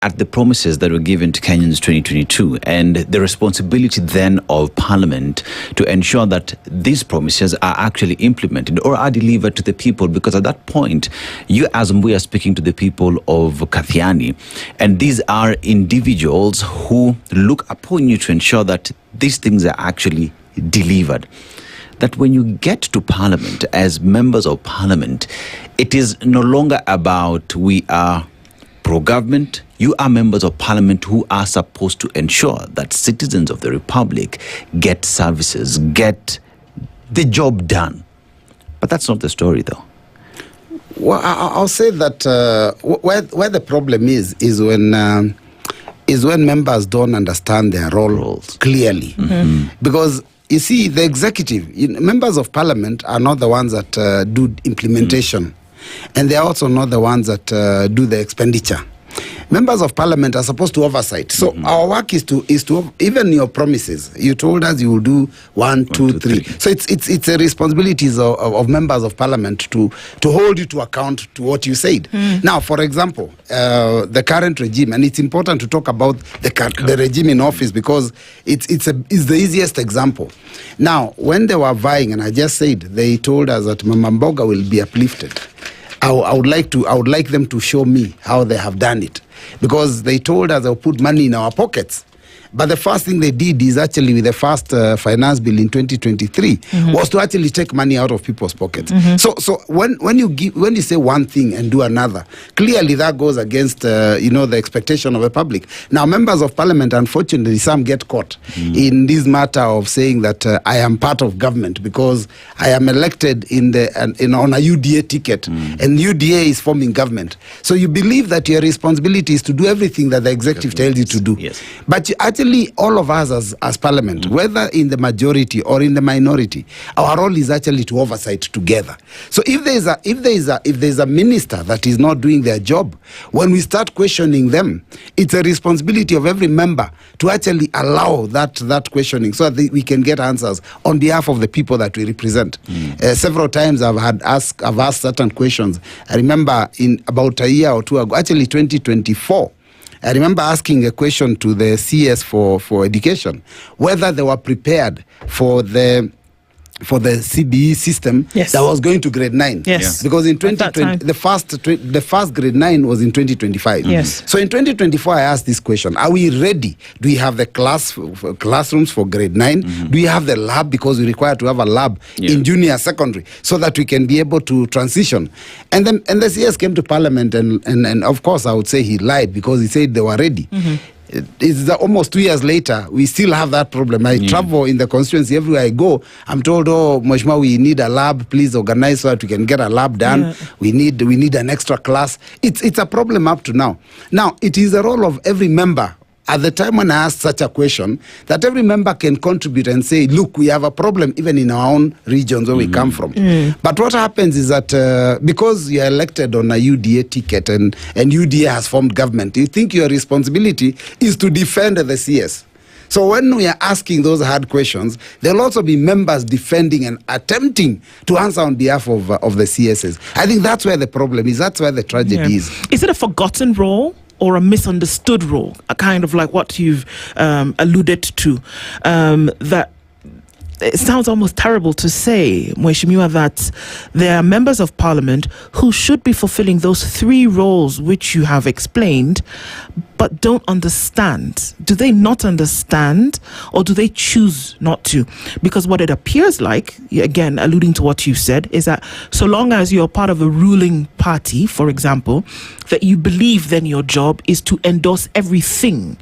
at the promises that were given to Kenyans 2022 and the responsibility then of Parliament to ensure that these promises are actually implemented or are delivered to the people, because at that point, you as Mbui are speaking to the people of Kathiani, and these are individuals who look upon you to ensure that these things are actually delivered. That when you get to Parliament as members of Parliament, it is no longer about we are pro-government. You are members of Parliament who are supposed to ensure that citizens of the Republic get services, get the job done. But that's not the story, though. Well, I'll say that where the problem is when members don't understand their roles clearly. Mm-hmm. Because you see, the executive, members of Parliament are not the ones that do implementation, and they are also not the ones that do the expenditure. Members of Parliament are supposed to oversight. So our work is to even your promises. You told us you will do 1, 2, 3. So it's a responsibility of members of Parliament to hold you to account to what you said. Now, for example, the current regime, and it's important to talk about the regime in office because it's the easiest example. Now, when they were vying, and I just said, they told us that Mama Mboga will be uplifted. I would like them to show me how they have done it, because they told us they'll put money in our pockets. But the first thing they did is actually with the first finance bill in 2023 was to actually take money out of people's pockets. So when you say one thing and do another, clearly that goes against the expectation of the public. Now, members of Parliament, unfortunately, some get caught in this matter of saying that I am part of government because I am elected on a UDA ticket, and UDA is forming government. So you believe that your responsibility is to do everything that the executive tells you to do. Yes. But actually, all of us as Parliament, whether in the majority or in the minority, our role is actually to oversight together. So if there is a minister that is not doing their job, when we start questioning them, it's a responsibility of every member to actually allow that questioning so that we can get answers on behalf of the people that we represent. Several times I've asked certain questions. I remember in about a year or two ago, actually 2024. I remember asking a question to the CS for education, whether they were prepared for the CBE system that was going to grade 9. Yes. Because in 2020, the first grade 9 was in 2025. Yes. So in 2024, I asked this question: are we ready? Do we have the classrooms for grade 9? Do we have the lab? Because we require to have a lab in junior secondary so that we can be able to transition. And the CS came to Parliament, and of course, I would say he lied because he said they were ready. It's almost 2 years later, we still have that problem. I travel in the constituency everywhere I go. I'm told, oh, Mheshimiwa, we need a lab. Please organize so that we can get a lab done. We need an extra class. It's a problem up to now. Now, it is the role of every member at the time when I asked such a question, that every member can contribute and say, look, we have a problem even in our own regions where we come from. But what happens is that because you're elected on a UDA ticket and UDA has formed government, you think your responsibility is to defend the CS. So when we are asking those hard questions, there'll also be members defending and attempting to answer on behalf of the CSs. I think that's where the problem is. That's where the tragedy is. Is it a forgotten role or a misunderstood role? A kind of like what you've alluded to, that it sounds almost terrible to say, Mheshimiwa, that there are members of Parliament who should be fulfilling those 3 roles which you have explained, but don't understand. Do they not understand, or do they choose not to? Because what it appears like, again, alluding to what you said, is that so long as you're part of a ruling party, for example, that you believe then your job is to endorse everything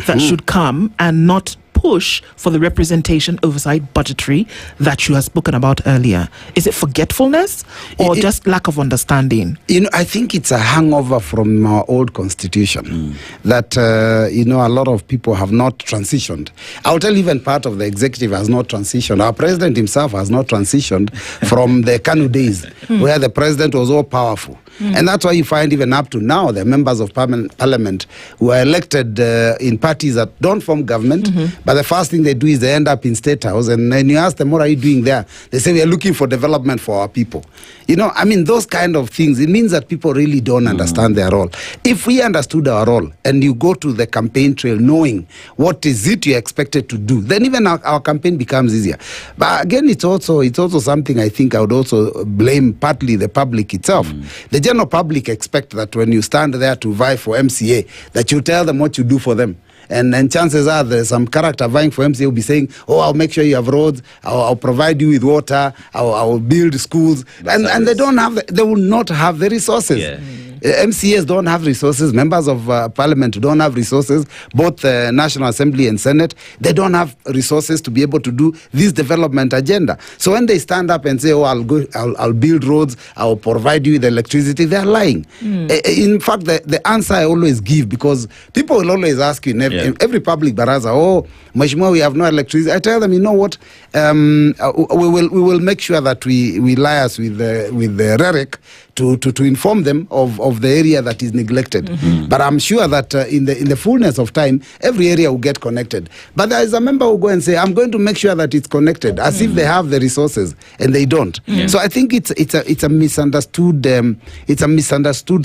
that should come and not push for the representation, oversight, budgetary that you have spoken about earlier. Is it forgetfulness or just lack of understanding? I think it's a hangover from our old constitution that, a lot of people have not transitioned. I'll tell you, even part of the executive has not transitioned. Our president himself has not transitioned from the KANU days where the president was all powerful. And that's why you find even up to now, the members of parliament who are elected in parties that don't form government, but the first thing they do is they end up in State House, and then you ask them, what are you doing there? They say, we are looking for development for our people. You know, I mean, those kind of things, it means that people really don't understand their role. If we understood our role, and you go to the campaign trail knowing what is it you're expected to do, then even our campaign becomes easier. But again, it's also something I think I would also blame partly the public itself. The general public expect that when you stand there to vie for MCA, that you tell them what you do for them. And chances are there's some character vying for MCA will be saying, oh, I'll make sure you have roads, I'll provide you with water, I'll build schools. And they don't have, they will not have the resources. Yeah. MCAs don't have resources. Members of parliament don't have resources. Both the National Assembly and Senate, they don't have resources to be able to do this development agenda. So when they stand up and say, "Oh, I'll build roads, I'll provide you with electricity," they're lying. In fact, the answer I always give, because people will always ask you in every public baraza, "Oh, Mheshimiwa, we have no electricity." I tell them, you know what? We will make sure that we liaise with the REREC to inform them of the area that is neglected. But I'm sure that in the fullness of time, every area will get connected. But there is a member who will go and say, I'm going to make sure that it's connected, as if they have the resources, and they don't. So I think it's a misunderstood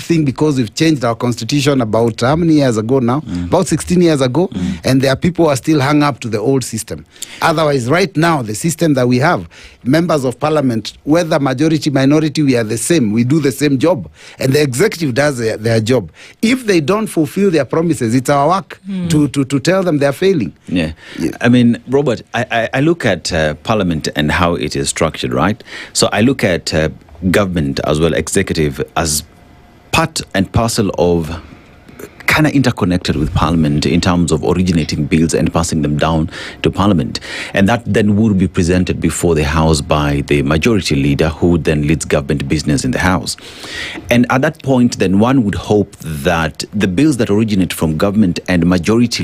thing, because we've changed our constitution about how many years ago now? About 16 years ago, and there are people who are still hung up to the old system. Otherwise, right now, the system that we have, members of parliament, whether majority, minority, we are the same. We do the same job, and the executive does their job. If they don't fulfill their promises, it's our work to tell them they're failing. Yeah. I mean, Robert, I look at parliament and how it is structured, right? So I look at government as well, executive, as part and parcel of kind of interconnected with Parliament in terms of originating bills and passing them down to Parliament. And that then would be presented before the House by the majority leader, who then leads government business in the House. And at that point, then one would hope that the bills that originate from government and majority